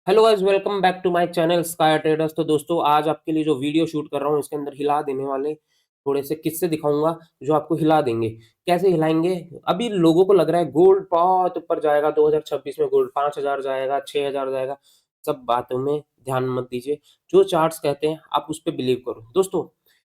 Hello guys, welcome back to my channel sky traders. तो दोस्तों, आज आपके लिए जो वीडियो शूट कर रहा हूँ इसके अंदर हिला देने वाले थोड़े से किस्से दिखाऊंगा जो आपको हिला देंगे। कैसे हिलाएंगे? अभी लोगों को लग रहा है गोल्ड बहुत ऊपर जाएगा, 2026 में गोल्ड 5000 जाएगा, 6000 जाएगा। सब बातों में ध्यान मत दीजिए। जो चार्ट्स कहते हैं आप उस पर बिलीव करो। दोस्तों,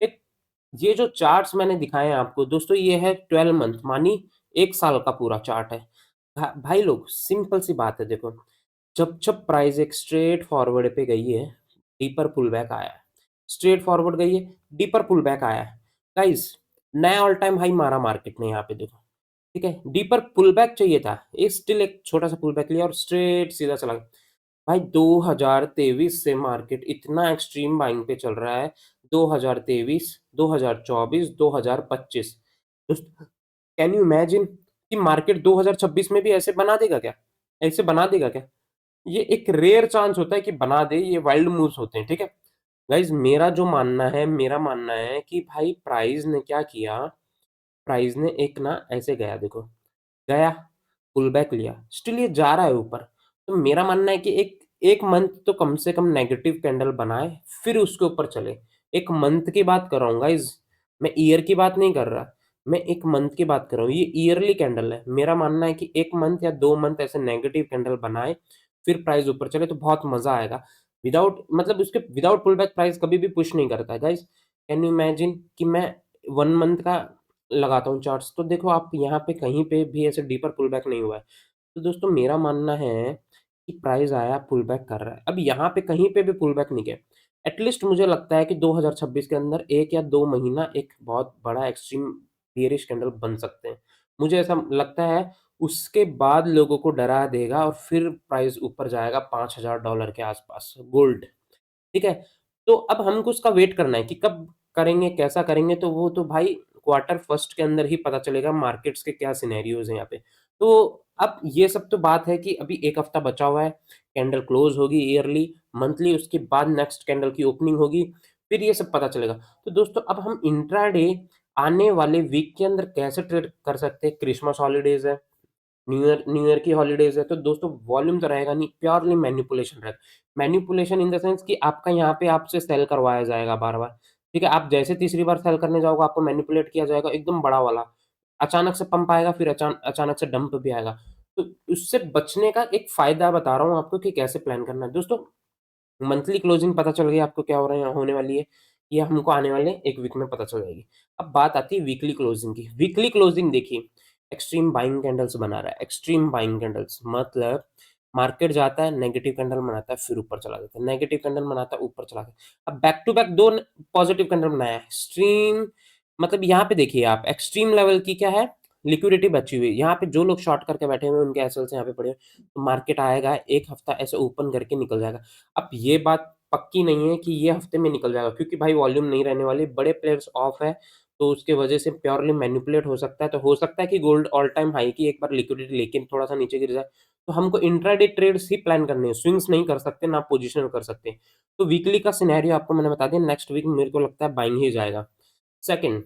एक ये जो चार्ट्स मैंने दिखाए हैं आपको दोस्तों, ये है 12 मंथ मानी 1 साल का पूरा चार्ट है। भाई लोग, सिंपल सी बात है। देखो, जब जब प्राइस एक स्ट्रेट फॉरवर्ड पे गई है, डीपर पुल बैक आया है। स्ट्रेट फॉरवर्ड गई है, डीपर पुल बैक आया है। गाइस, नया ऑल टाइम हाई मारा मार्केट ने यहाँ पे। देखो, ठीक है, डीपर पुल बैक चाहिए था, एक स्टिल एक छोटा सा पुल बैक लिया और स्ट्रेट सीधा चला गया। भाई 2023 से मार्केट इतना एक्सट्रीम बाइंग पे चल रहा है। 2023, 2024, 2025। दोस्त, कैन यू इमेजिन कि मार्केट 2026 में भी ऐसे बना देगा क्या? ऐसे बना देगा क्या? ये एक रेयर चांस होता है कि बना दे। ये वाइल्ड मूव्स होते हैं, ठीक है। गाइज, मेरा मानना है कि भाई प्राइस ने क्या किया। प्राइस ने एक ना ऐसे गया, देखो, गया, पुल बैक लिया, स्टिल ये जा रहा है ऊपर। तो मेरा मानना है कि एक एक मंथ तो कम से कम नेगेटिव कैंडल बनाए, फिर उसके ऊपर चले। एक मंथ की बात कर रहा हूँ गाइज, मैं ईयर की बात नहीं कर रहा। मैं एक मंथ की बात कर रहा हूँ, ये ईयरली कैंडल है। मेरा मानना है कि एक मंथ या 2 मंथ ऐसे नेगेटिव कैंडल बनाए, फिर प्राइस ऊपर चले तो बहुत मजा आएगा। विदाउट मतलब उसके विदाउट पुल बैक प्राइस कभी भी पुश नहीं करता है गाइज। कैन यू इमेजिन कि मैं 1 मंथ का लगाता हूँ चार्ट्स, तो देखो आप यहाँ पे कहीं पे भी ऐसे डीपर पुल बैक नहीं हुआ है। तो दोस्तों, मेरा मानना है कि प्राइस आया, पुल बैक कर रहा है। अब यहाँ पे कहीं पे भी पुल बैक नहीं किया। एटलीस्ट मुझे लगता है कि 2026 के अंदर 1 या 2 महीना एक बहुत बड़ा एक्सट्रीम बियरिश कैंडल बन सकते हैं। मुझे ऐसा लगता है। उसके बाद लोगों को डरा देगा और फिर प्राइस ऊपर जाएगा $5000 के आसपास गोल्ड। ठीक है? तो अब हमको उसका वेट करना है कि कब करेंगे, कैसा करेंगे, तो वो तो भाई क्वार्टर फर्स्ट के अंदर ही पता चलेगा मार्केट्स के क्या सिनेरियोज़ हैं यहाँ पे। तो अब ये सब तो बात है कि अभी 1 हफ्ता बचा हुआ है, कैंडल क्लोज़ होगी ईयरली, मंथली, उसके बाद नेक्स्ट कैंडल की ओपनिंग होगी, फिर ये सब पता चलेगा। तो दोस्तों, अब हम इंट्राडे आने वाले वीक के अंदर कैसे ट्रेड कर सकते हैं? क्रिसमस हॉलिडेज़ है, न्यू ईयर की हॉलिडेज है, तो दोस्तों वॉल्यूम तो रहेगा नहीं, प्योरली मैनिपुलेशन रहेगा। मैनिपुलेशन इन द सेंस कि आपका यहाँ पे आपसे सेल करवाया जाएगा बार बार। ठीक है, आप जैसे तीसरी बार सेल करने जाओगे आपको मैनिपुलेट किया जाएगा एकदम बड़ा वाला। अचानक से पंप आएगा, फिर अचानक से डंप भी आएगा। तो उससे बचने का एक फायदा बता रहा हूँ आपको कि कैसे प्लान करना है। दोस्तों, मंथली क्लोजिंग पता चल गई आपको क्या हो रहा है, होने वाली है। ये हमको आने वाले एक वीक में पता चल जाएगी। अब बात आती है वीकली क्लोजिंग की। वीकली क्लोजिंग देखिए, एक्सट्रीम बाइंग कैंडल्स बना रहा है। एक्सट्रीम बाइंग कैंडल्स मतलब मार्केट जाता है, नेगेटिव कैंडल बनाता है, फिर ऊपर चला जाता है, नेगेटिव कैंडल बनाता है, ऊपर चला जाता है। अब बैक टू बैक दो पॉजिटिव कैंडल बनाया है। एक्सट्रीम मतलब यहाँ पे देखिए आप, एक्सट्रीम लेवल की क्या है, लिक्विडिटी बची हुई है। यहाँ पे जो लोग शॉर्ट करके बैठे हुए हैं उनके एसएल्स यहाँ पे पड़े हैं। तो मार्केट आएगा, एक हफ्ता ऐसे ओपन करके निकल जाएगा। अब ये बात पक्की नहीं है कि ये हफ्ते में निकल जाएगा, क्योंकि भाई वॉल्यूम नहीं रहने वाली, बड़े प्लेयर्स ऑफ है। तो उसके वजह से प्योरली मैनिपुलेट हो सकता है। तो हो सकता है कि गोल्ड ऑल टाइम हाई की एक बार लिक्विडिटी लेकिन थोड़ा सा नीचे गिर जाए। तो हमको इंट्राडे ट्रेड्स ही प्लान करने हैं, स्विंग्स नहीं कर सकते, ना पोजिशनल कर सकते। तो वीकली का सिनेरियो आपको मैंने बता दिया। नेक्स्ट वीक मेरे को लगता है बाइंग ही जाएगा। Second,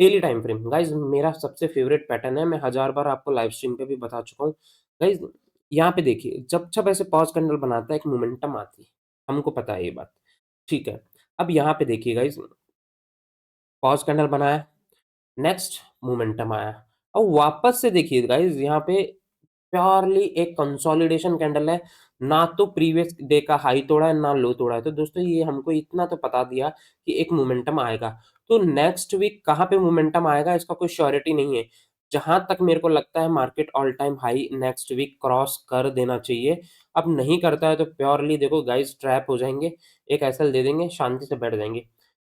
daily time frame. Guys, मेरा सबसे फेवरेट पैटर्न है, मैं हजार बार आपको लाइव स्ट्रीम पे भी बता चुका हूँ। गाइज, यहाँ पे देखिए, जब जब ऐसे पॉज कैंडल बनाता है एक मोमेंटम आती है, हमको पता है ये बात। ठीक है, अब यहाँ पे देखिए गाइज, पॉज कैंडल बनाया, नेक्स्ट मोमेंटम आया, और वापस से देखिए गाइज यहाँ पे प्योरली एक कंसोलिडेशन कैंडल है। ना तो प्रीवियस डे का हाई तोड़ा है, ना लो तोड़ा है। तो दोस्तों, ये हमको इतना तो बता दिया कि एक मोमेंटम आएगा। तो नेक्स्ट वीक कहाँ पे मोमेंटम आएगा इसका कोई श्योरिटी नहीं है। जहां तक मेरे को लगता है market all time high next week cross कर देना चाहिए। अब नहीं करता है तो प्योरली देखो गाइस, ट्रैप हो जाएंगे, एक एसएल दे देंगे, शांति से बैठ जाएंगे।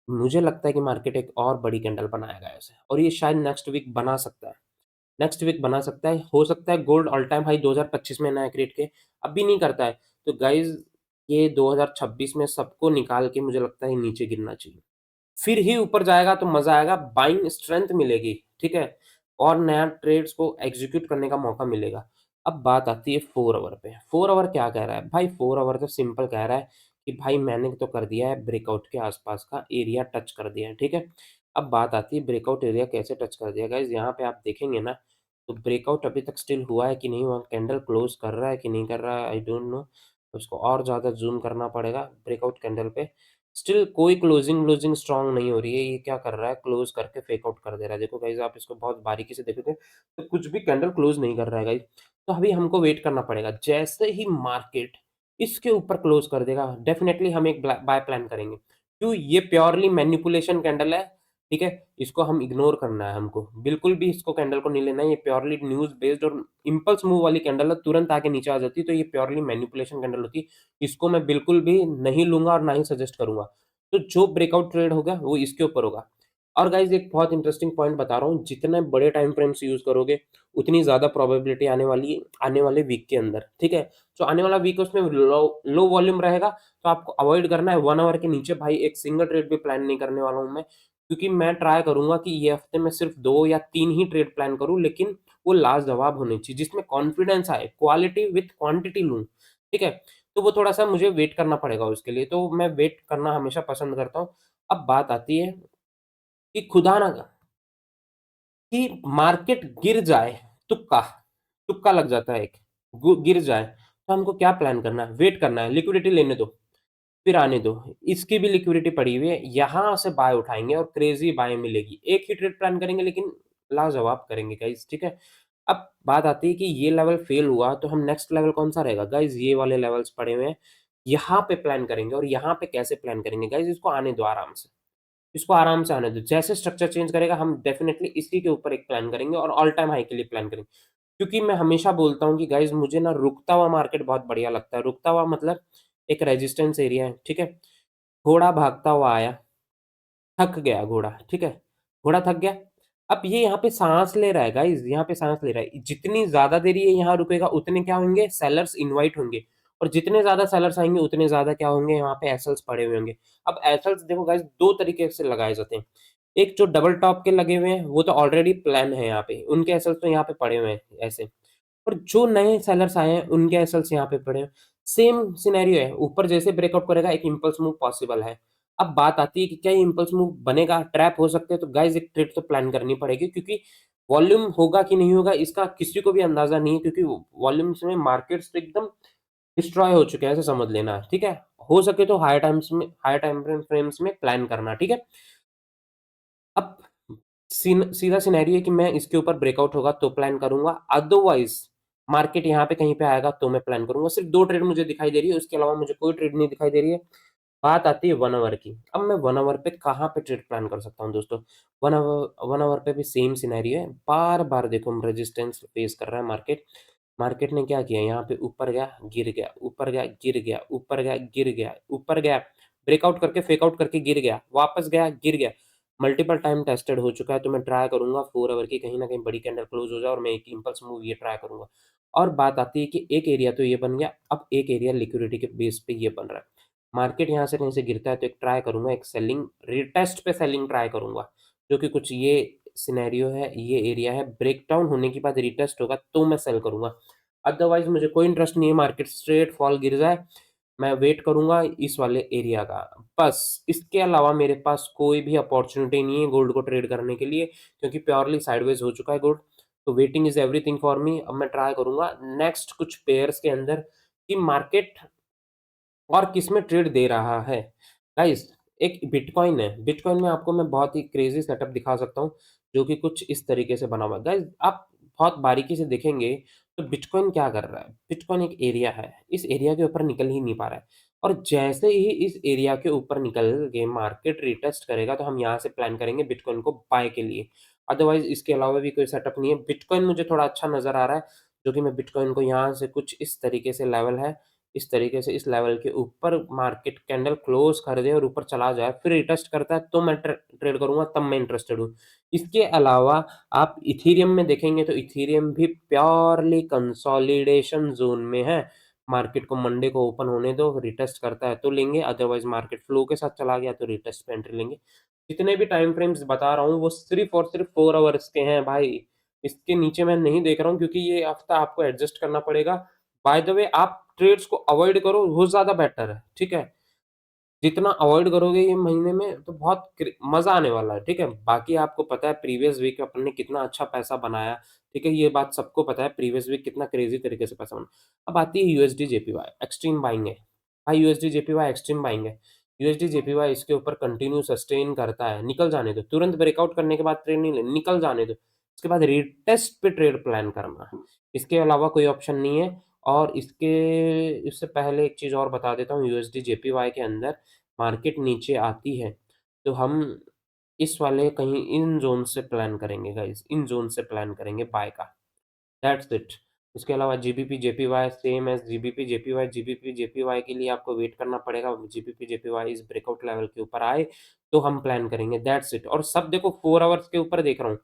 मुझे लगता है कि मार्केट एक और बड़ी कैंडल बनाएगा ऐसे, और ये शायद नेक्स्ट वीक बना सकता है। नेक्स्ट वीक बना सकता है, हो सकता है गोल्ड ऑल टाइम हाई 2025 में नया क्रिएट के, अभी नहीं करता है। तो गाइज, ये 2026 में सबको निकाल के मुझे लगता है नीचे गिरना चाहिए, फिर ही ऊपर जाएगा तो मजा आएगा, बाइंग स्ट्रेंथ मिलेगी। ठीक है, और नया ट्रेड्स को एग्जीक्यूट करने का मौका मिलेगा। अब बात आती है 4 आवर पे। 4 आवर क्या कह रहा है भाई? 4 आवर तो सिंपल कह रहा है कि भाई मैंने तो कर दिया है, ब्रेकआउट के आसपास का एरिया टच कर दिया है। ठीक है, अब बात आती है ब्रेकआउट एरिया कैसे टच कर दिया। गाइज, यहाँ पे आप देखेंगे ना, तो ब्रेकआउट अभी तक स्टिल हुआ है कि नहीं हुआ, कैंडल क्लोज कर रहा है कि नहीं कर रहा है, आई डोंट नो। उसको और ज़्यादा ज़ूम करना पड़ेगा ब्रेकआउट कैंडल पे। स्टिल कोई क्लोजिंग व्लोजिंग स्ट्रॉन्ग नहीं हो रही है। ये क्या कर रहा है, क्लोज़ करके फेक आउट कर दे रहा है। देखो गाइज़, आप इसको बहुत बारीकी से देखोगे तो कुछ भी कैंडल क्लोज़ नहीं कर रहा है गाइज़। तो अभी हमको वेट करना पड़ेगा। जैसे ही मार्केट इसके ऊपर क्लोज़ कर देगा, डेफ़िनेटली हम एक ब्ला बाय प्लान करेंगे। क्यों? ये प्योरली मैनिपुलेशन कैंडल है, ठीक है? इसको हम इग्नोर करना है हमको। बिल्कुल भी इसको कैंडल को नहीं लेना है। ये प्योरली न्यूज़ बेस्ड और इम्पल्स मूव वाली कैंडल है, तुरंत आके नीचे आ जाती है, तो ये प्योरली मैनिपुलेशन कैंडल होती है। इसको मैं बिल्कुल भी नहीं लूँगा और ना ही सजेस्ट करूँगा। तो जो ब्रेकआउट ट्रेड होगा वो इसके ऊपर होगा। और गाइज़ एक बहुत इंटरेस्टिंग पॉइंट बता रहा हूँ, जितने बड़े टाइम फ्रेम्स यूज़ करोगे, उतनी ज़्यादा प्रोबेबिलिटी आने वाली है आने वाले वीक के अंदर, ठीक है? जो आने वाला वीक है उसमें लो लो वॉल्यूम रहेगा, तो आपको अवॉइड करना है 1 आवर के नीचे भाई एक सिंगल ट्रेड भी प्लान नहीं करने वाला हूँ मैं। क्योंकि मैं ट्राई करूँगा कि ये हफ्ते में सिर्फ 2 या 3 ही ट्रेड प्लान करूँ, लेकिन वो लाजवाब होने चाहिए, जिसमें कॉन्फिडेंस आए, क्वालिटी विथ क्वांटिटी लूँ, ठीक है? तो वो थोड़ा-सा मुझे वेट करना पड़ेगा उसके लिए, तो मैं वेट करना हमेशा पसंद करता हूँ। अब बात आती है कि खुदा ना कि मार्केट गिर जाए, तुक्का, तुक्का लग जाता है एक, गिर जाए, तो हमको क्या प्लान करना है? वेट करना है, लिक्विडिटी लेने दो, फिर आने दो। इसकी भी लिक्विडिटी पड़ी हुई है, यहाँ से बाय उठाएँगे और क्रेज़ी बाय मिलेगी। एक ही ट्रेड प्लान करेंगे लेकिन लाजवाब करेंगे गाइज़, ठीक है? अब बात आती है कि ये लेवल फ़ेल हुआ तो हम नेक्स्ट लेवल कौन-सा रहेगा? गाइज़ ये वाले लेवल्स पड़े हुए हैं, यहाँ पे प्लान करेंगे और यहाँ पे कैसे प्लान करेंगे? गाइज़ इसको आने दो आराम से। इसको आराम से आने दो। जैसे स्ट्रक्चर चेंज करेगा हम डेफ़िनेटली इसी के ऊपर एक प्लान करेंगे और ऑल टाइम हाई के लिए प्लान करेंगे। क्योंकि मैं हमेशा बोलता हूँ कि गाइज़ मुझे ना रुकता हुआ मार्केट बहुत बढ़िया लगता है। रुकता हुआ मतलब एक रेजिस्टेंस एरिया है, ठीक है? घोड़ा भागता हुआ आया, थक गया घोड़ा, ठीक है? घोड़ा थक गया, अब ये यहाँ पे साँस ले रहा है गाइज़, यहाँ पे साँस ले रहा है। जितनी ज़्यादा देर ये यहाँ रुकेगा उतने क्या होंगे, सेलर्स इनवाइट होंगे और जितने ज़्यादा सेलर्स आएँगे उतने ज़्यादा क्या होंगे, यहाँ पे एसएल्स पड़े हुए होंगे। अब एसएल्स देखो गाइज़ 2 तरीके से लगाए जाते हैं। एक जो डबल टॉप के लगे हुए हैं, वो तो ऑलरेडी प्लान है यहाँ पे, उनके एसएल्स तो यहाँ पे पड़े हुए हैं ऐसे। और जो नए सेलर्स आए हैं, उनके एसएल्स यहाँ पे पड़े हैं। सेम सिनेरियो है, ऊपर जैसे ब्रेकआउट करेगा एक इम्पल्स मूव पॉसिबल है। अब बात आती है कि क्या ये इम्पल्स मूव बनेगा, ट्रैप हो सकते हैं, तो गाइज़ एक ट्रेड तो प्लान करनी पड़ेगी क्योंकि वॉल्यूम होगा कि नहीं होगा इसका किसी को भी अंदाज़ा नहीं है क्योंकि वॉल्यूम्स में मार्केट्स तो एकदम डिस्ट्रॉय हो चुके हैं, ऐसे समझ लेना, ठीक है? हो सके तो हायर टाइम फ्रेम्स में प्लान करना, ठीक है? अब सीधा सिनेरियो है कि मैं इसके ऊपर ब्रेकआउट होगा तो प्लान करूँगा, अदरवाइज़ मार्केट यहाँ पे कहीं पे आएगा तो मैं प्लान करूँगा। सिर्फ़ 2 ट्रेड मुझे दिखाई दे रही है, उसके अलावा मुझे कोई ट्रेड नहीं दिखाई दे रही है। बात आती है 1 आवर की। अब मैं 1 आवर पे कहाँ पे ट्रेड प्लान कर सकता हूँ दोस्तों? 1 आवर पे भी सेम सिनेरियो है। बार-बार देखो रेजिस्टेंस फेस कर रहा है मार्केट। मार्केट ने क्या किया, यहाँ पे ऊपर गया, गिर गया, ऊपर गया, गिर गया, ऊपर गया, गिर गया, ऊपर गया, ब्रेकआउट करके फेक आउट करके गिर गया, वापस गया, गिर गया। मल्टीपल टाइम टेस्टेड हो चुका है, तो मैं ट्राई करूँगा 4 आवर की कहीं न कहीं बड़ी कैंडल क्लोज़ हो जाए और मैं एक इम्पल्स मूव ये ट्राई करूँगा। और बात आती है कि एक एरिया तो ये बन गया, अब एक एरिया लिक्विडिटी के बेस पे ये बन रहा है। मार्केट यहाँ से कहीं से गिरता है तो एक ट्राई करूँगा, एक सेलिंग रिटेस्ट पे सेलिंग ट्राई करूँगा, जो कि कुछ ये सिनेरियो है, ये एरिया है, ब्रेकडाउन होने के बाद रिटेस्ट होगा तो मैं सेल करूँगा। अदरवाइज़ मुझे कोई इंटरेस्ट नहीं है मार्केट स्ट्रेट फॉल गिर जाए, मैं वेट करूँगा इस वाले एरिया का। बस इसके अलावा मेरे पास कोई भी अपॉर्च्युनिटी नहीं है गोल्ड को ट्रेड करने के लिए क्योंकि प्योरली साइडवेज़ हो चुका है गोल्ड। तो waiting is everything for me. अब मैं ट्राई करूँगा नेक्स्ट कुछ पेयर्स के अंदर कि मार्केट और किसमें ट्रेड दे रहा है। गाइस एक बिटकॉइन है, बिटकॉइन में आपको मैं बहुत ही क्रेज़ी सेटअप दिखा सकता हूँ, जो कि कुछ इस तरीके से बना हुआ है। गाइस आप बहुत बारीकी से देखेंगे तो बिटकॉइन क्या कर रहा है, बिटकॉइन एक एरिया है, इस एरिया के ऊपर निकल ही नहीं पा रहा है और जैसे ही इस एरिया के ऊपर निकल के मार्केट रिटेस्ट करेगा तो हम यहाँ से प्लान करेंगे बिटकॉइन को बाय के लिए। अदरवाइज़ इसके अलावा भी कोई सेटअप नहीं है। बिटकॉइन मुझे थोड़ा अच्छा नज़र आ रहा है, जो कि मैं बिटकॉइन को यहाँ से कुछ इस तरीके से लेवल है, इस तरीके से इस लेवल के ऊपर मार्केट कैंडल क्लोज़ कर दे और ऊपर चला जाए, फिर रिटेस्ट करता है तो मैं ट्रेड करूँगा, तब मैं इंटरेस्टेड हूँ। इसके अलावा आप इथेरियम में देखेंगे तो इथेरियम भी प्योरली कंसोलिडेशन ज़ोन में है। मार्केट को मंडे को ओपन होने दो, रिटेस्ट करता है तो लेंगे, अदरवाइज़ मार्केट फ्लो के साथ चला गया तो रिटेस्ट पे एंट्री लेंगे। जितने भी टाइम फ्रेम्स बता रहा हूँ वो सिर्फ़ और सिर्फ़ 4 आवर्स के हैं भाई। इसके नीचे मैं नहीं देख रहा हूँ क्योंकि ये हफ़्ता आपको एडजस्ट करना पड़ेगा। बाय द वे आप ट्रेड्स को अवॉइड करो, वो ज़्यादा बेटर है, ठीक है? जितना अवॉइड करोगे ये महीने में तो बहुत मजा आने वाला है, ठीक है। बाकी आपको पता है प्रीवियस वीक अपन ने कितना अच्छा पैसा बनाया, ठीक है, ये बात सबको पता है प्रीवियस वीक कितना क्रेजी तरीके से पैसा बना। अब आती है यूएसडी जेपीवाई एक्सट्रीम बाइंग है भाई, यूएसडी जेपीवाई एक्सट्रीम बाइंग है। यूएसडी जेपीवाई इसके ऊपर कंटिन्यू सस्टेन करता है, निकल जाने दो, तुरंत ब्रेकआउट करने के बाद ट्रेड नहीं लेनी, निकल जाने दो, इसके बाद रीटेस्ट पे ट्रेड प्लान करना है, इसके अलावा कोई ऑप्शन नहीं है। और इससे पहले एक चीज और बता देता हूँ, यूएसडी जेपीवाई के अंदर मार्केट नीचे आती है तो हम इस वाले कहीं इन जोन से प्लान करेंगे गाइस, इन जोन से प्लान करेंगे बाय का, दैट्स इट। उसके अलावा GBP JPY same as GBP JPY, GBP JPY के लिए आपको वेट करना पड़ेगा, जीबीपी जेपीवाई इस ब्रेकआउट लेवल के ऊपर आए तो हम प्लान करेंगे, दैट्स इट। और सब देखो 4 आवर्स के ऊपर देख रहा हूँ।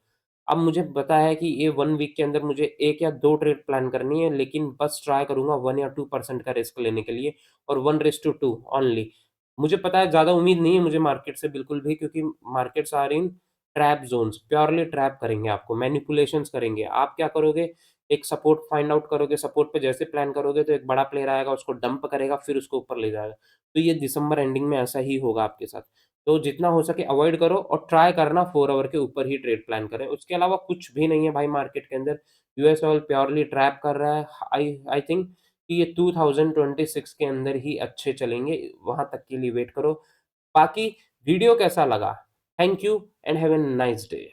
अब मुझे पता है कि ये 1 वीक के अंदर मुझे 1 या 2 ट्रेड प्लान करनी है, लेकिन बस ट्राई करूंगा 1 या 2% का रिस्क लेने के लिए, और 1:2 ओनली। मुझे पता है ज़्यादा उम्मीद नहीं है मुझे मार्केट से बिल्कुल भी, क्योंकि markets are in trap zones, purely trap करेंगे आपको, मैनिपुलेशंस करेंगे। आप क्या करोगे, एक सपोर्ट फाइंड आउट करोगे, सपोर्ट पे जैसे प्लान करोगे तो एक बड़ा प्लेयर आएगा उसको डंप करेगा, फिर उसको ऊपर ले जाएगा। तो ये दिसंबर एंडिंग में ऐसा ही होगा आपके साथ। तो जितना हो सके अवॉइड करो और ट्राई करना 4 आवर के ऊपर ही ट्रेड प्लान करें, उसके अलावा कुछ भी नहीं है भाई मार्केट के अंदर। यूएस ऑयल प्योरली ट्रैप कर रहा है। आई आई थिंक कि ये 2026 के अंदर ही अच्छे चलेंगे, वहां तक के लिए वेट करो। बाकी वीडियो कैसा लगा, thank you and have a nice day.